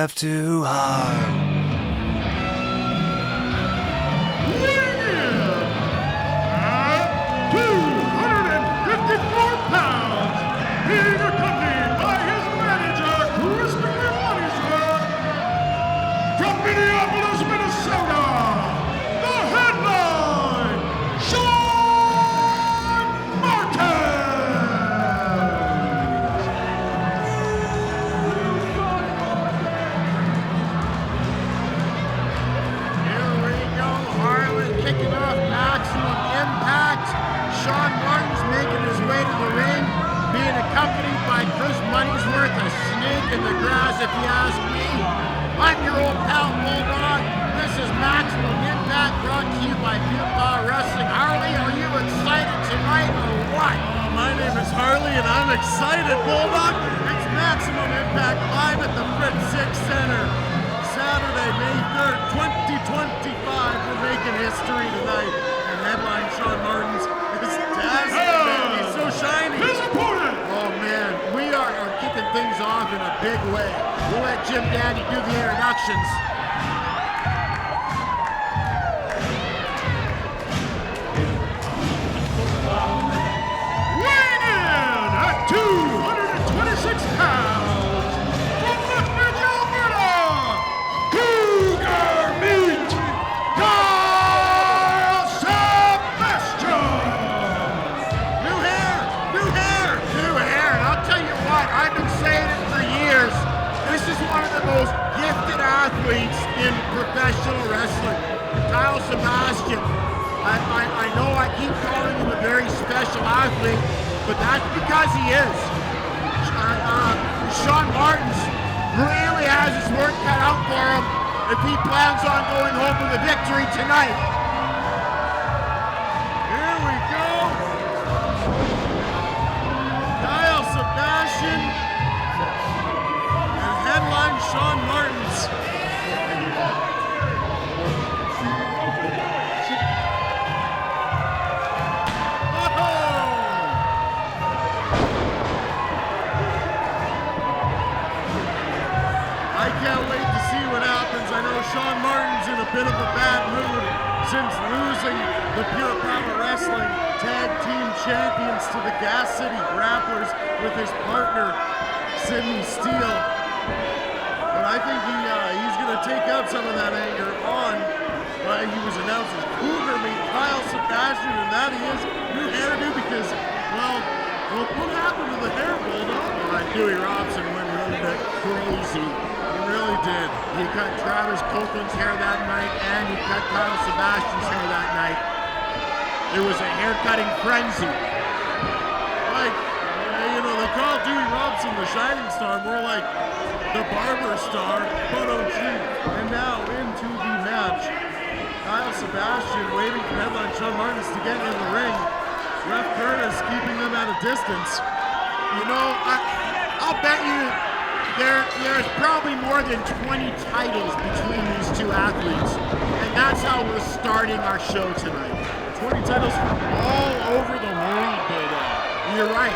laugh too hard. 254 pounds, being accompanied by his manager, Christopher Moneysworth. From Minneapolis, Minnesota, the headline, Shaun Martens. Here we go, Harlan kicking off Maximum Impact. Shaun Martens making his way to the ring, being accompanied by Chris Moneysworth, a snake in the grass if you ask me. I'm your old pal Bulldog. This is Maximum Impact brought to you by PowerSlam. Harley, are you excited tonight or what? My name is Harley and I'm excited, Bulldog. It's Maximum Impact live at the Fritz Center. Saturday, May 3rd, 2025. We're making history tonight. And headline Shaun Martens. It's dazzling, man. He's so shiny. His opponent. Oh man, we are kicking things off in a big way. We'll let Jim Dandy do the introductions. Weighing in at 226 pounds, from Lethbridge, Alberta, Cougar Meat, Sebastian. New hair. And I'll tell you what, I've been saying it for years. This is one of the most gifted athletes in professional wrestling. Kyle Sebastian. I know I keep calling him a very special athlete, but that's because he is. Shaun Martens really has his work cut out for him if he plans on going home with a victory tonight. Here we go. Kyle Sebastian and headline Shaun Martens. I can't wait to see what happens. I know Shaun Martens in a bit of a bad mood since losing the Pure Power Wrestling Tag Team Champions to the Gas City Grapplers with his partner, Steele. But I think he's going to take out some of that anger on he was announced as Cougar Meat Kyle Sebastian, and that he is new hairdo because, well, what happened to the hair, Bulldog? Dewey Robson went a little bit crazy. He really did. He cut Travis Copeland's hair that night, and he cut Kyle Sebastian's hair that night. It was a haircutting frenzy. Like, they call Dewey Robson the Shining Star, more like the Barber Star, but OG. And now into the match. Kyle Sebastian waiting for headline Shaun Martens to get in the ring. Ref Curtis keeping them at a distance. You know, I'll bet you there's probably more than 20 titles between these two athletes. And that's how we're starting our show tonight. 20 titles from all over the world, Bulldog. You're right.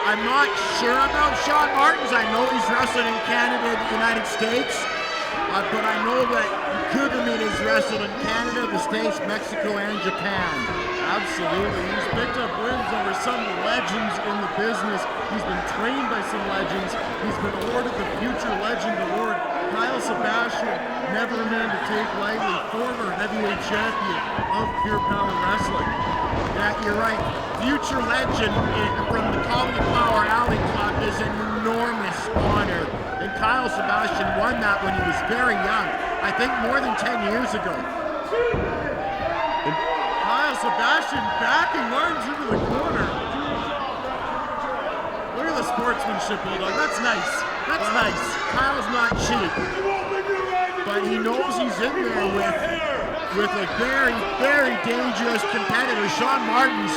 I'm not sure about Shaun Martens. I know he's wrestled in Canada and the United States. But I know that Cougar Meat has wrestled in Canada, the States, Mexico, and Japan. Absolutely. He's picked up wins over some legends in the business. He's been trained by some legends. He's been awarded the Future Legend Award. Kyle Sebastian, never a man to take lightly, former heavyweight champion of Pure Power Wrestling. Yeah, you're right. Future Legend from the Cauliflower Alley Club is an enormous honor. And Kyle Sebastian won that when he was very young. I think more than 10 years ago. And Kyle Sebastian backing Martens into the corner. Look at the sportsmanship, Bulldog. That's nice. That's nice. Kyle's not cheap. But he knows he's in there with a very, very dangerous competitor, Shaun Martens.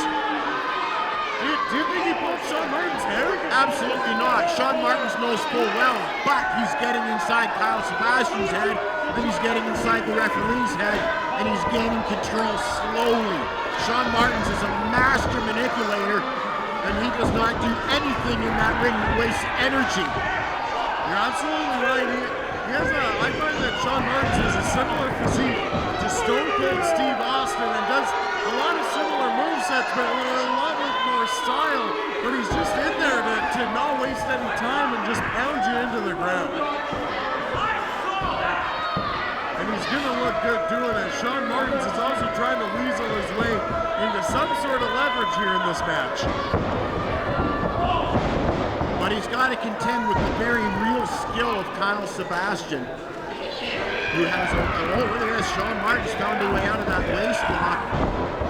Do you think he pulled Shaun Martens' hair? Absolutely not. Shaun Martens knows full well, but he's getting inside Kyle Sebastian's head, and he's getting inside the referee's head, and he's gaining control slowly. Shaun Martens is a master manipulator, and he does not do anything in that ring that wastes energy. You're absolutely right. I find that Shaun Martens has a similar physique to Stone Cold Steve Austin and does a lot of similar movesets, but with a lot more style. But he's just in there to not waste any time and just pound you into the ground. And he's gonna look good doing it. Shaun Martens is also trying to weasel his way into some sort of leverage here in this match. But he's got to contend with the very real skill of Kyle Sebastian, who has oh, look at this. Shaun Martens found a way out of that waist lock.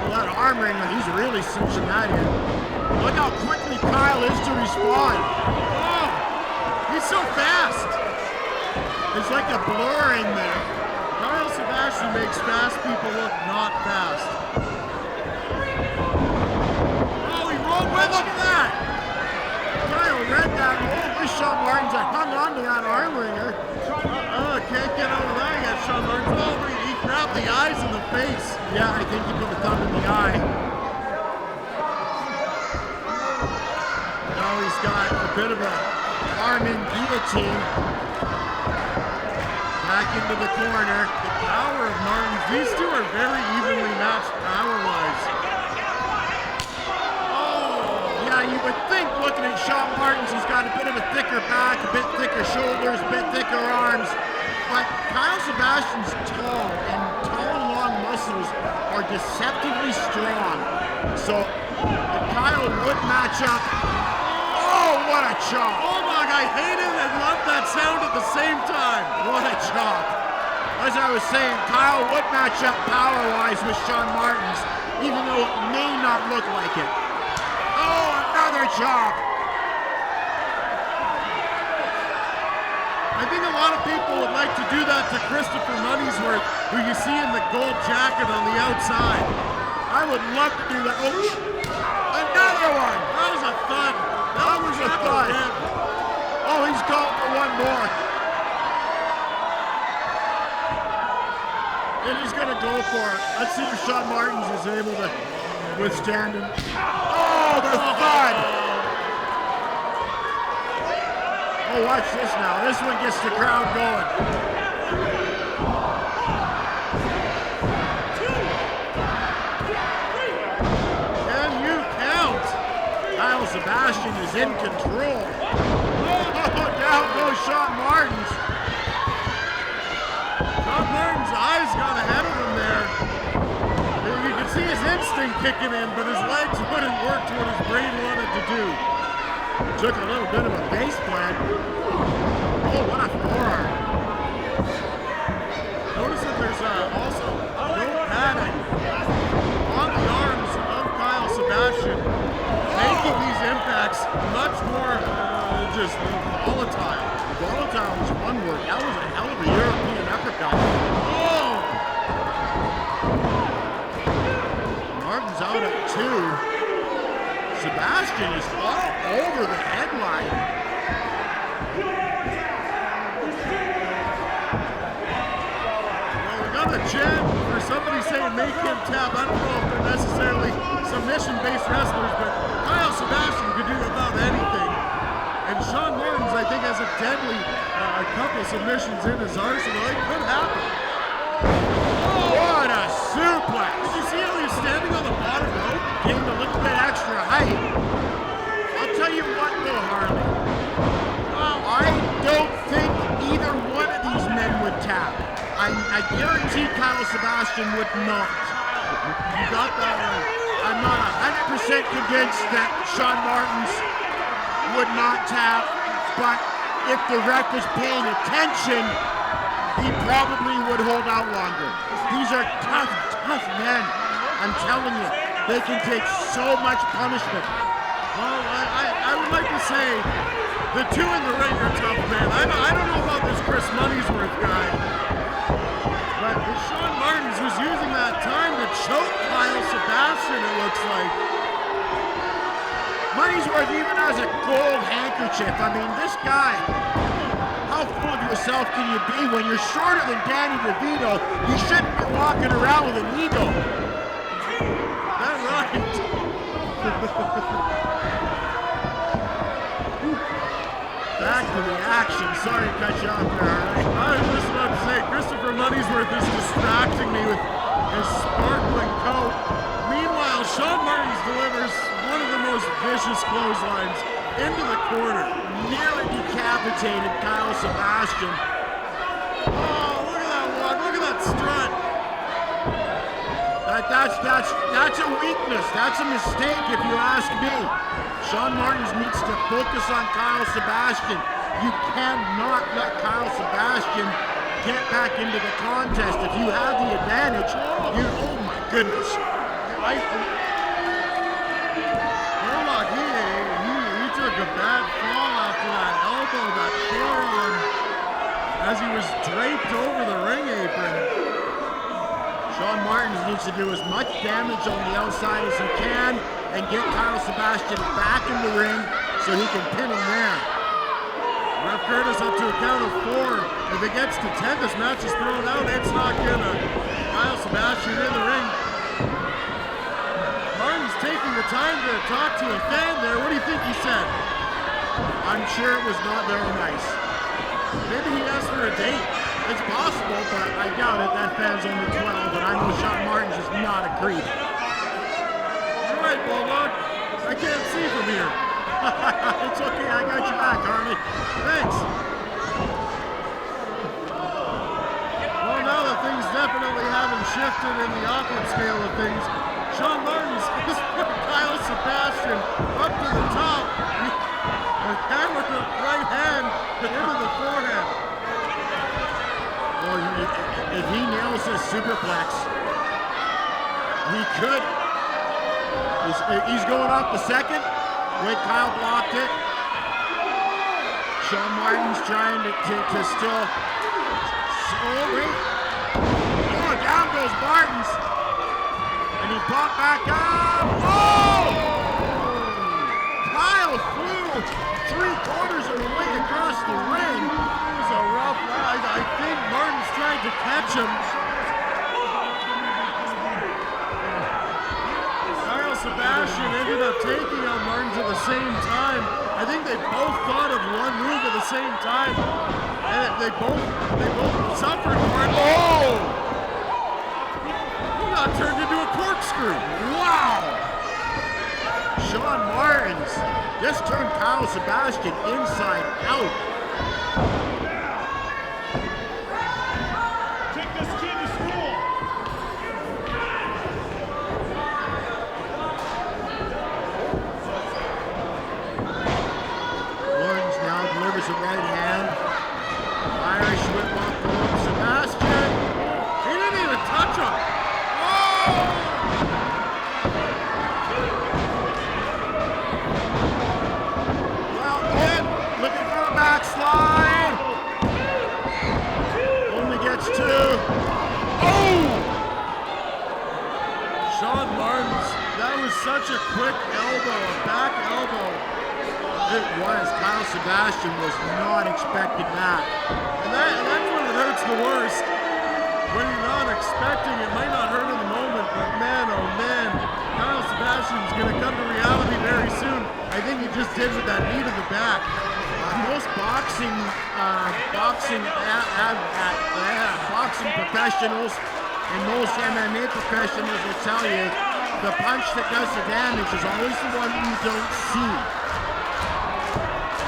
Well, that arm wringer, he's really cinching that in. Look how quickly Kyle is to respond. Oh, he's so fast. It's like a blur in there. Kyle Sebastian makes fast people look not fast. Oh, he rolled with him. Look at that. Kyle read that roll. This Shaun Martens hung on to that arm wringer. Can't get over that yet, Shaun Martens. Oh, he grabbed the eyes in the face. Yeah, I think he put the thumb in the eye. Now he's got a bit of a arm-in guillotine. Back into the corner. The power of Martens. These two are very evenly matched power-wise. You would think, looking at Shaun Martens, he's got a bit of a thicker back, a bit thicker shoulders, a bit thicker arms. But Kyle Sebastian's tall, and tall, long muscles are deceptively strong. So if Kyle would match up, oh, what a chop! Oh my, I hate it and love that sound at the same time. What a chop! As I was saying, Kyle would match up power-wise with Shaun Martens, even though it may not look like it. Oh, another chop! I think a lot of people would like to do that to Christopher Money'sworth, who you see in the gold jacket on the outside. I would love to do that. Oh, another one! That was a thud. That was a thud. Oh, he's called for one more. And he's going to go for it. Let's see if Shaun Martens is able to withstand him. Oh, the thud! Oh, watch this now. This one gets the crowd going. Can you count? Kyle Sebastian is in control. Oh, down goes Shaun Martens. Shaun Martens' eyes got ahead of him there. You can see his instinct kicking in, but his legs wouldn't work to what his brain wanted to do. Took a little bit of a base plant. Oh, what a forearm. Notice that there's also no padding on the arms of Kyle Sebastian, making these impacts much more just volatile. Volatile was one word. That was a hell of a European uppercut. Oh! Martens out at 2. Sebastian is all over the headline. Well, we got a chant for somebody saying make him tap. I don't know if they're necessarily submission-based wrestlers, but Kyle Sebastian could do about anything. And Shaun Martens, I think, has a deadly couple submissions in his arsenal. It could happen. What a suplex! Did you see how he was standing on the bottom rope? Getting a little bit extra height. I'll tell you what though, Harley. I don't think either one of these men would tap. I guarantee Kyle Sebastian would not. You got that right. I'm not 100% convinced that Shaun Martens would not tap, but if the ref was paying attention, he probably would hold out longer. These are tough, tough men. I'm telling you, they can take so much punishment. Well, I would like to say the two in the ring are tough, man. I don't know about this Chris Money'sworth guy, but Shaun Martens was using that time to choke Kyle Sebastian, it looks like. Money'sworth even has a gold handkerchief. I mean, this guy, how full of yourself can you be when you're shorter than Danny DeVito? You shouldn't be walking around with an ego. That's right. Back to the action. Sorry to cut you off there, Harley. I Money's Worth is distracting me with his sparkling coat. Meanwhile, Shaun Martens delivers one of the most vicious clotheslines into the corner. Nearly decapitated Kyle Sebastian. Oh, look at that one. Look at that strut. That's a weakness. That's a mistake if you ask me. Shaun Martens needs to focus on Kyle Sebastian. You cannot let Kyle Sebastian get back into the contest. If you have the advantage, oh my goodness. Hold on, he took a bad fall after that elbow, that forearm, as he was draped over the ring apron. Shaun Martens needs to do as much damage on the outside as he can and get Kyle Sebastian back in the ring so he can pin him there. Ref Curtis up to a count of 4. If it gets to 10, this match is thrown out. It's not gonna. Kyle Sebastian in the ring. Martin's taking the time to talk to a fan there. What do you think he said? I'm sure it was not very nice. Maybe he asked for a date. It's possible, but I doubt it. That fan's only 12, but I know Shaun Martens is not a creep. You're right, Bulldog. I can't see from here. It's okay, I got your back, Harley. Thanks. Well, now that things definitely haven't shifted in the awkward scale of things, Shaun Martens has put Kyle Sebastian up to the top. And hammered the right hand into the forehand. Well, if he nails this superplex, he could. He's going off the second. Wait, Kyle blocked it. Shaun Martens trying to still. Oh, wait. Oh, down goes Martens. And he popped back up. Oh! Kyle flew 3/4 of the way across the ring. It was a rough ride. I think Martens tried to catch him. Sebastian ended up taking out Martens at the same time. I think they both thought of one move at the same time, and they both suffered for it. Oh! He got turned into a corkscrew. Wow! Shaun Martens just turned Kyle Sebastian inside out. Take this kid to school. Delivers a right hand. Irish whip off the hook. Sebastian. He didn't even touch him. Oh! Well, Ed looking for a backslide. Only gets 2. Oh! Shaun Martens, that was such a quick elbow, a back elbow. It was. Kyle Sebastian was not expecting that. And that's when it hurts the worst. When you're not expecting, it might not hurt in the moment, but man, oh man, Kyle Sebastian's going to come to reality very soon. I think he just did with that knee to the back. Most boxing professionals and most MMA professionals will tell you the punch that does the damage is always the one you don't see.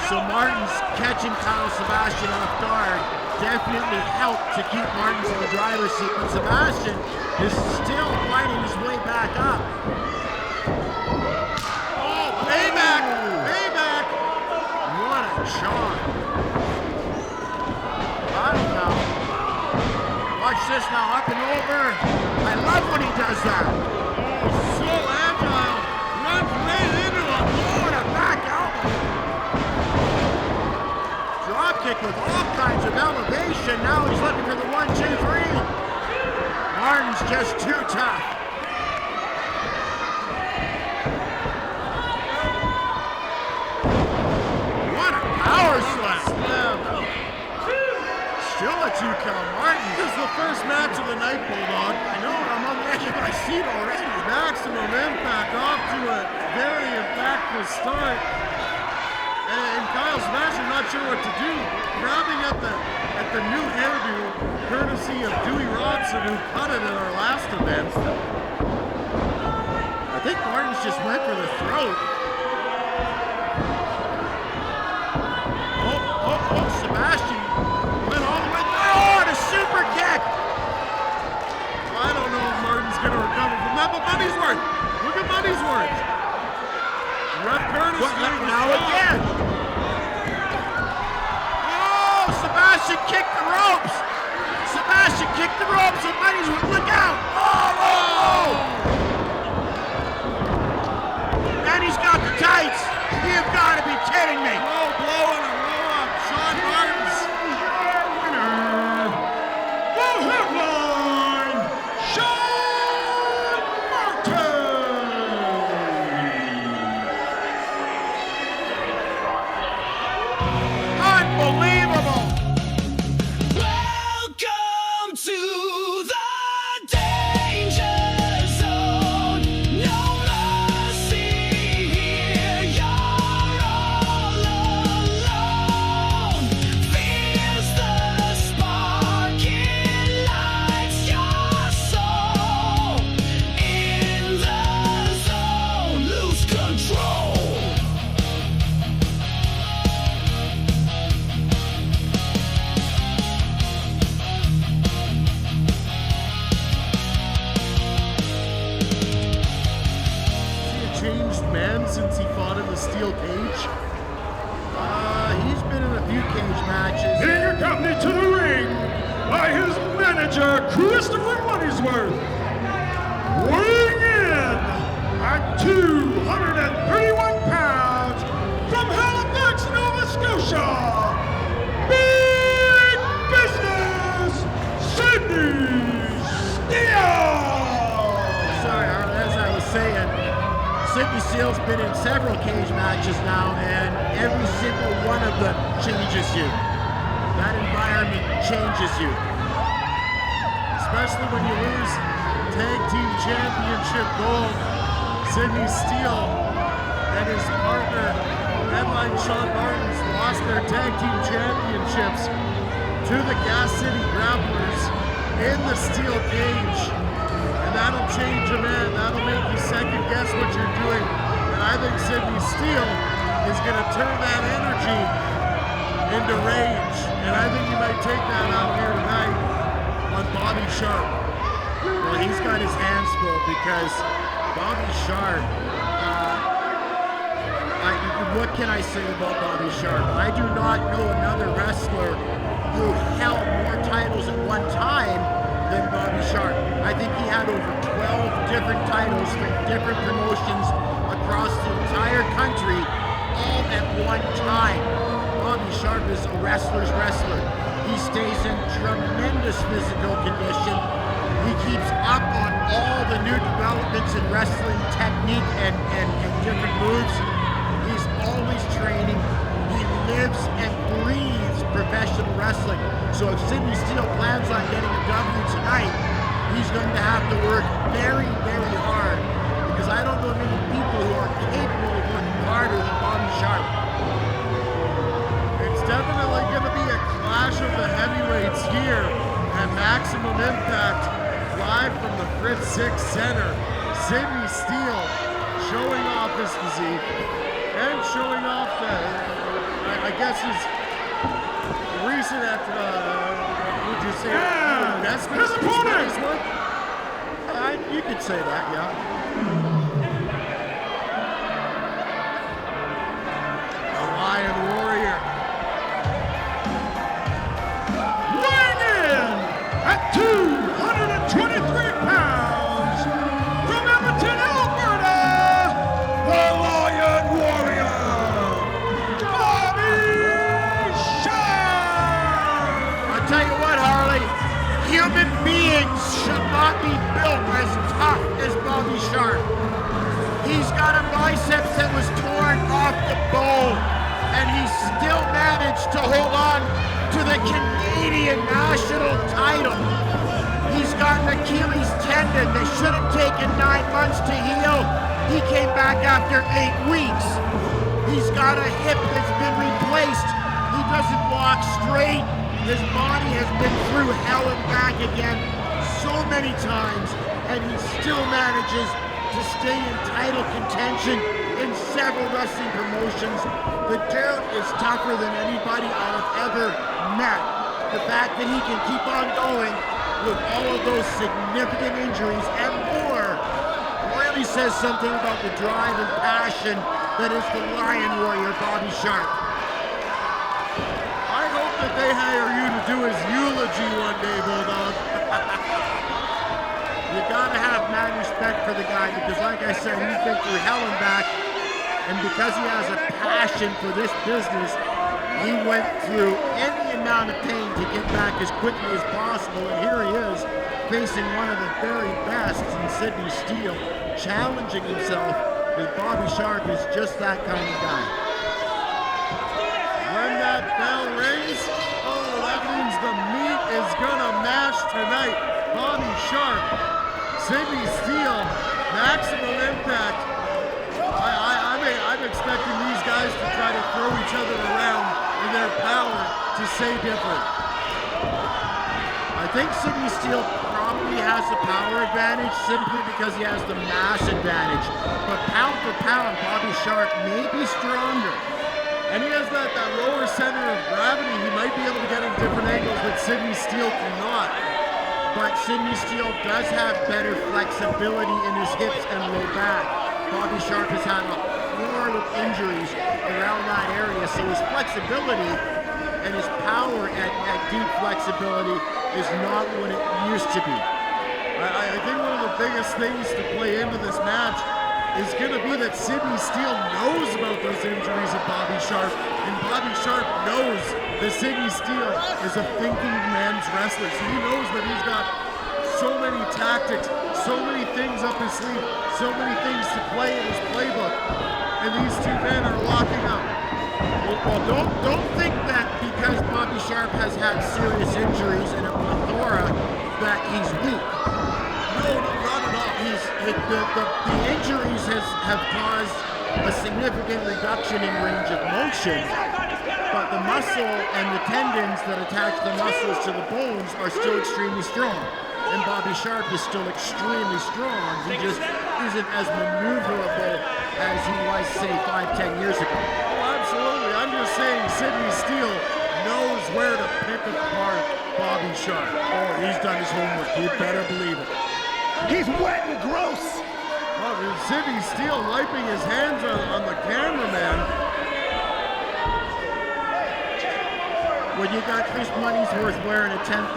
So Martens catching Kyle Sebastian off guard definitely helped to keep Martens in the driver's seat, but Sebastian is still fighting his way back up. Oh, payback! Payback! What a shot. I don't know. Watch this now, up and over. I love when he does that. Oh, so agile. Runs right into him. What a back elbow. Drop kick with all kinds of elevation. Now he's looking for the 1, 2, 3. Martens just too tough. What a power slam. Still a 2 count. Martens. This is the first match of the night, Bulldog. I know, I'm on the edge of my seat already. Maximum impact off to a very impactful start. And Kyle Sebastian not sure what to do, grabbing at the new hairdo, courtesy of Dewey Robson, who cut it at our last event. I think Martens just went for the throat. Oh, Sebastian went all the way through. Oh, and a super kick. I don't know if Martin's going to recover from that, but money's worth. Look at money's worth. Ref Curtis now again. Oh, Sebastian kicked the ropes. Sebastian kicked the ropes and money's worth. Look out. Oh. And he's got the tights. You've got to be kidding me. Low blow and a roll up. Shaun Martens. The headline, Shaun Martens. Unbelievable. Welcome to the danger zone. No mercy here. You're all alone. Feels the spark, it lights your soul. In the zone, lose control. Changed man since he fought in the steel cage. He's been in a few cage matches. Being accompanied to the ring by his manager, Christopher Money'sworth. Weighing in at 231 pounds from Halifax, Nova Scotia, Big Business, Sydney Steele. Sorry, as I was saying, Sydney Steele's been in several cage matches now, and every single one of them changes you. That environment changes you. Especially when you lose tag team championship gold. Sydney Steele and his partner, headline Shaun Martens, lost their tag team championships to the Gas City Grapplers in the steel cage. And that'll change a man. That'll make you second guess what you're doing. And I think Sydney Steele is going to turn that energy into rage. And I think he might take that out here tonight on Bobby Sharp. Well, he's got his hands full because Bobby Sharp, what can I say about Bobby Sharp? I do not know another wrestler who held more titles at one time than Bobby Sharp. I think he had over 12 different titles from different promotions across the entire country, all at one time. Bobby Sharp is a wrestler's wrestler. He stays in tremendous physical condition. He keeps up on all the new developments in wrestling technique and different moves. He's always training. He lives and breathes professional wrestling. So if Sydney Steele plans on getting a W tonight, he's going to have to work very, very hard, because I don't know many people who are capable of working harder than Bobby Sharp. It's definitely going to be a clash of the heavyweights here at Maximum Impact, live from the Fritz 6 Center. Sydney Steele showing off his physique and showing off I guess his recent, would you say, investments? His opponent! You could say that, yeah. A Lion Warrior. Weighing in at 223 pounds from Edmonton, Alberta, the Lion Warrior, Bobby Sharp. I'll tell you what, Harley, human beings should not be built as tough as Bobby Sharp. He's got a biceps that was torn off the bone, and he still managed to hold on to the Canadian national title. He's got an Achilles tendon that should have taken 9 months to heal. He came back after 8 weeks. He's got a hip that's been replaced. He doesn't walk straight. His body has been through hell and back again so many times, and he still manages to stay in title contention in several wrestling promotions. The dude is tougher than anybody I've ever met. The fact that he can keep on going with all of those significant injuries and more really says something about the drive and passion that is the Lion Warrior, Bobby Sharp. I hope that they hire you to do his eulogy one day, Bulldog. You gotta have mad respect for the guy because, like I said, he's been through hell and back, and because he has a passion for this business, he went through any amount of pain to get back as quickly as possible, and here he is, facing one of the very best in Sydney Steele, challenging himself, because Bobby Sharp is just that kind of guy. When that bell rings, oh, that means the meat is gonna mash tonight. Bobby Sharp, Sydney Steele, Maximum Impact. I'm expecting these guys to try to throw each other around in their power to say different. I think Sydney Steele probably has the power advantage simply because he has the mass advantage. But pound for pound, Bobby Sharp may be stronger. And he has that lower center of gravity. He might be able to get in different angles that Sydney Steele cannot. But Sydney Steele does have better flexibility in his hips and low back. Bobby Sharp has had a horde of injuries around that area, so his flexibility and his power at deep flexibility is not what it used to be. I think one of the biggest things to play into this match is going to be that Sydney Steele knows about those injuries of Bobby Sharp, and Bobby Sharp knows that Sydney Steele is a thinking man's wrestler, so he knows that he's got so many tactics, so many things up his sleeve, so many things to play in his playbook, and these two men are locking up. Well, don't think that because Bobby Sharp has had serious injuries in a plethora that he's weak. No, not at all. The injuries have caused a significant reduction in range of motion, but the muscle and the tendons that attach the muscles to the bones are still extremely strong. And Bobby Sharp is still extremely strong. He just isn't as maneuverable as he was, say, 5-10 years ago. Oh, absolutely. I'm just saying Sydney Steele knows where to pick apart Bobby Sharp. Oh, he's done his homework. You better believe it. He's wet and gross. Oh, there's Sydney Steele wiping his hands on the cameraman. When you got Chris Money's-worth wearing a $10,000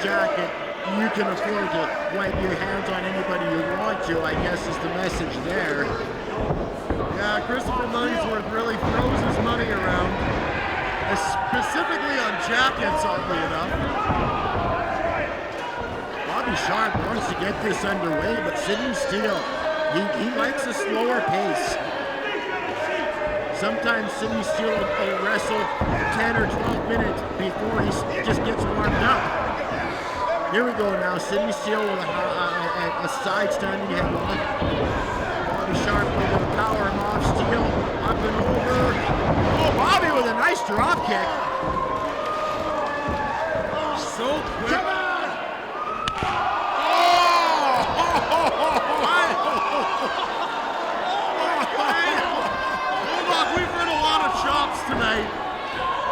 jacket, you can afford to wipe your hands on anybody you want to, I guess is the message there. Yeah, Christopher Money's-worth really throws his money around, specifically on jackets, oddly enough. Bobby Sharp wants to get this underway, but Sydney Steele, he likes a slower pace. Sometimes Sydney Steele will wrestle 10 or 12 minutes before he just gets warmed up. Here we go now, Sydney Steele with a side standing headlock. Bobby Sharp able to power him off, Steele up and over. Oh, Bobby with a nice drop kick. So quick. We've heard a lot of chops tonight.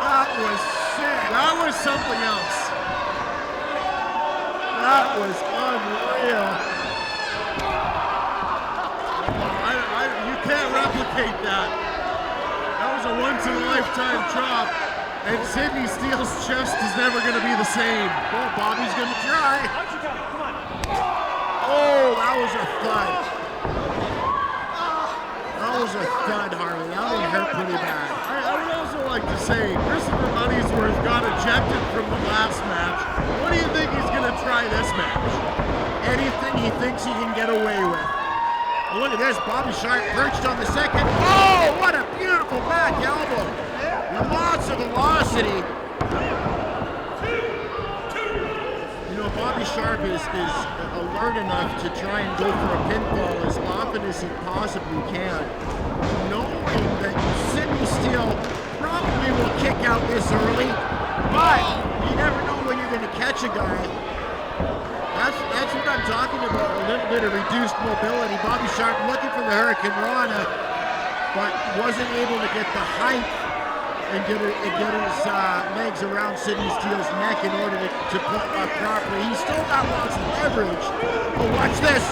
That was sick. That was something else. That was unreal. You can't replicate that. That was a once-in-a-lifetime chop, and Sydney Steele's chest is never going to be the same. Oh, Bobby's going to try. Oh, that was a thud. That was a thud, Harley. That one hurt pretty bad. I would also like to say, Christopher Money's-worth got ejected from the last match. What do you think he's going to try this match? Anything he thinks he can get away with. Well, look at this, Bobby Sharp perched on the second. Oh, what a beautiful back elbow. Lots of velocity. You know, Bobby Sharp is alert enough to try and go for a pinfall as often as he possibly can, knowing thinking that Sidney Steele probably will kick out this early, but you never know when you're going to catch a guy. That's what I'm talking about, a little bit of reduced mobility. Bobby Sharp looking for the Hurricane Rana, but wasn't able to get the height and get his legs around Sidney Steele's neck in order to put up properly. He's still got lots of leverage. Oh, watch this.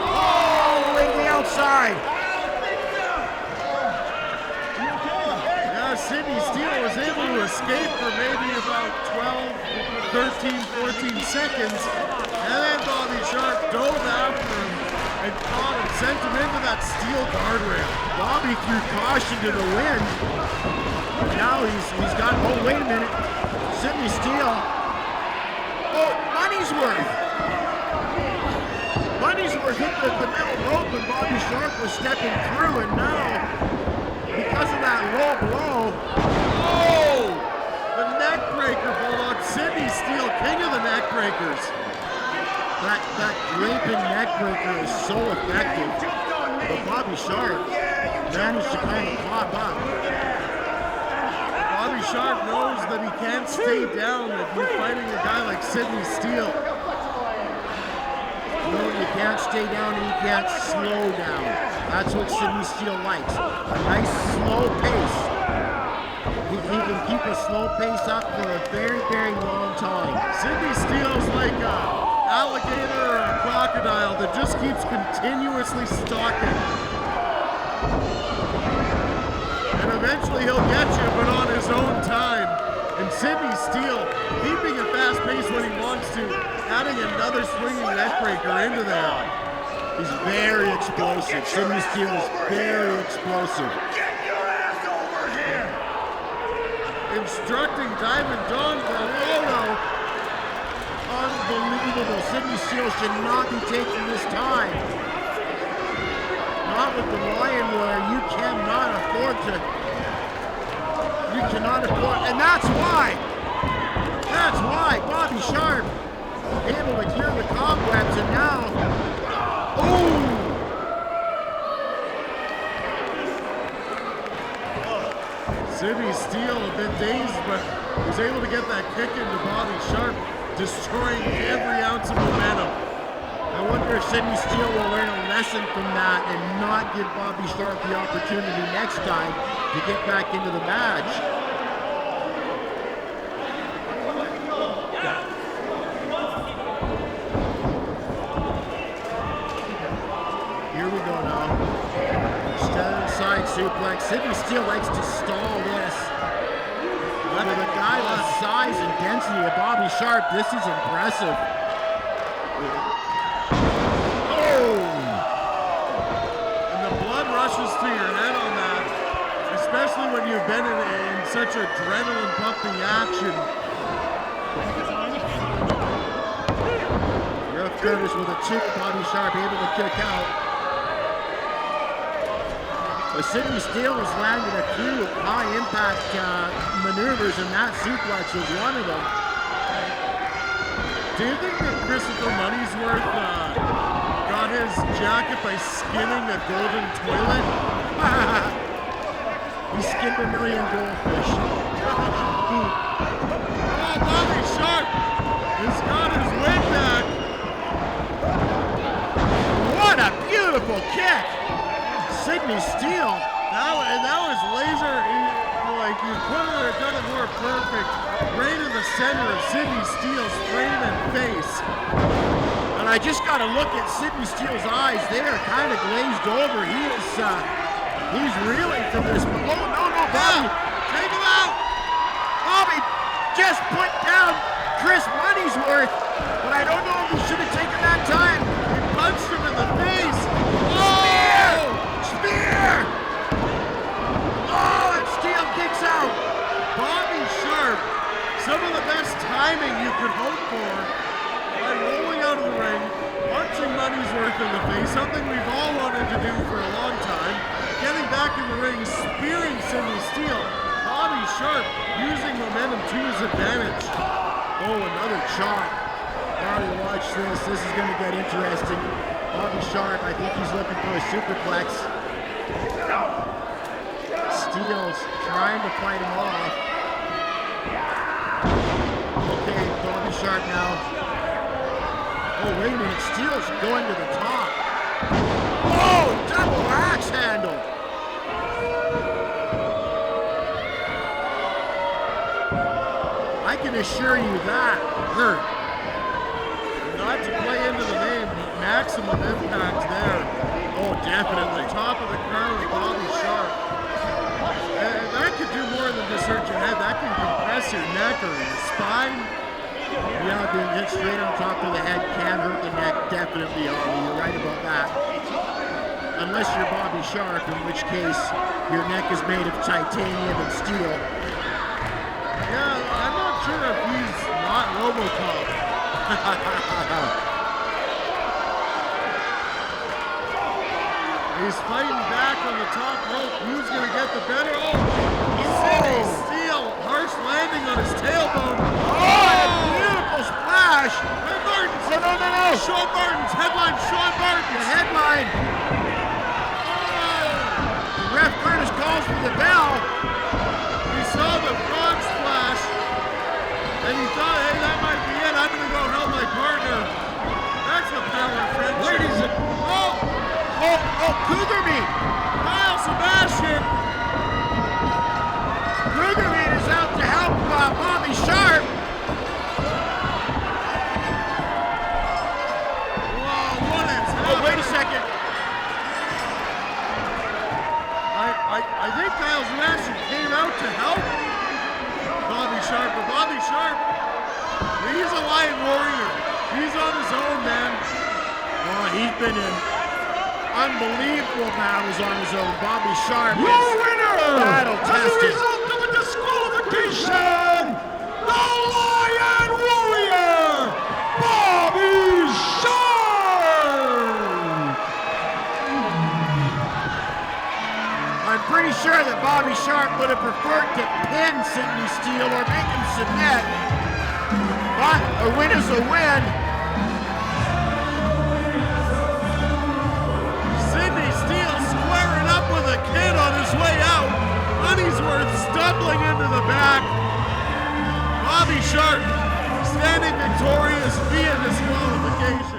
Oh, way to the outside. Yeah, Sidney Steele was able to escape for maybe about 12, 13, 14 seconds. And then Bobby Sharp dove after him and caught him, sent him into that steel guardrail. Bobby threw caution to the wind. Now he's got, oh, wait a minute. Sidney Steele. Oh, Money'sworth. Money'sworth hit the metal rope and Bobby Sharp was stepping through, and now, because of that low blow, Oh! The neck breaker, Bulldog. Sidney Steele, king of the neck breakers. that draping neck breaker is so effective. But Bobby Sharp managed to kind of pop up. Bobby Sharp knows that he can't stay down if you're fighting a guy like Sidney Steele. No, you can't stay down and you can't slow down. That's what Sidney Steele likes. A nice slow pace. He can keep a slow pace up for a very, very long time. Sidney Steele's like an alligator or a crocodile that just keeps continuously stalking. And eventually he'll get you, but on his own time. And Sidney Steele, keeping a fast pace when he wants to, adding another swinging neck breaker into there. He's very explosive. Sidney Steele is very explosive. Instructing Diamond Don Valero. Unbelievable. Sidney Steele should not be taking this time. Not with the Lion where you cannot afford to. You cannot afford, and that's why Bobby Sharp able to clear the cobwebs, and now, oh! Sidney Steele a bit dazed, but was able to get that kick into Bobby Sharp, destroying every ounce of momentum. I wonder if Sidney Steele will learn a lesson from that and not give Bobby Sharp the opportunity next time to get back into the match. Here we go now. Standing side suplex. Sidney Steele likes to stall this. With a guy with size and density of Bobby Sharp, this is impressive. And the blood rushes to your head on that, especially when you've been in such adrenaline pumping action. Ref Curtis with a chip, Bobby Sharp able to kick out. But Sidney Steele has landed a few high-impact maneuvers, and that suplex was one of them. Do you think that Christopher Money'sworth got his jacket by skinning a golden toilet? He skinned a million goldfish. Oh, Bobby Sharp has got his win back. What a beautiful kick! Sidney Steele. That was laser, like you couldn't have done it more perfect. Right in the center of Sidney Steele's frame and face. And I just got to look at Sidney Steele's eyes. They are kind of glazed over. He's reeling from this. Oh, no, Bobby. Take him out. Bobby just put down Chris Money'sworth, but I don't know if he should have taken that time. He punched him in the face. Spear! Oh, and Steele kicks out. Bobby Sharp, some of the best timing you could hope for by rolling out of the ring, punching Money'sworth in the face, something we've all wanted to do for a long time, getting back in the ring, spearing Sidney Steele. Bobby Sharp using momentum to his advantage. Oh, another chop. Now you watch this. This is going to get interesting. Bobby Sharp, I think he's looking for a superplex. Steele's trying to fight him off. Okay, Bobby Sharp now. Oh, wait a minute, Steele's going to the top. Oh, double axe handle. I can assure you that hurt. Not to play into the name, maximum impact there. Oh, definitely. Top of the crown of Bobby Sharp. And that could do more than just hurt your head. That can compress your neck or your spine. Yeah, being hit straight on top of the head can hurt the neck, definitely, Ollie. You're right about that. Unless you're Bobby Sharp, in which case your neck is made of titanium and steel. Yeah, I'm not sure if he's not Robocop. He's fighting back on the top rope. Who's going to get the better? Oh, Steele. Harsh landing on his tailbone. Oh, beautiful splash. Red Martens. No. Shaun Martens. Headline Shaun The Martens. headline. The ref Curtis calls for the bell. He saw the frog splash. And he thought, hey, that might be it. I'm going to go help my partner. That's the power of friendship. Ladies and... Oh, Cougar Meat. Kyle Sebastian. Cougar Meat is out to help Bobby Sharp. Whoa, what is happening? Oh, wait a second. I think Kyle Sebastian came out to help Bobby Sharp, but Bobby Sharp, he's a lion warrior. He's on his own, man. Oh, he's been in unbelievable battles on his own. Bobby Sharp Your winner, battle as a tested. result of a disqualification, the Lion Warrior, Bobby Sharp. I'm pretty sure that Bobby Sharp would have preferred to pin Sidney Steele or make him submit. But a win is a win. Sidney Steele squaring up with a kid on his way out. Honeyworth stumbling into the back. Bobby Sharp standing victorious via disqualification.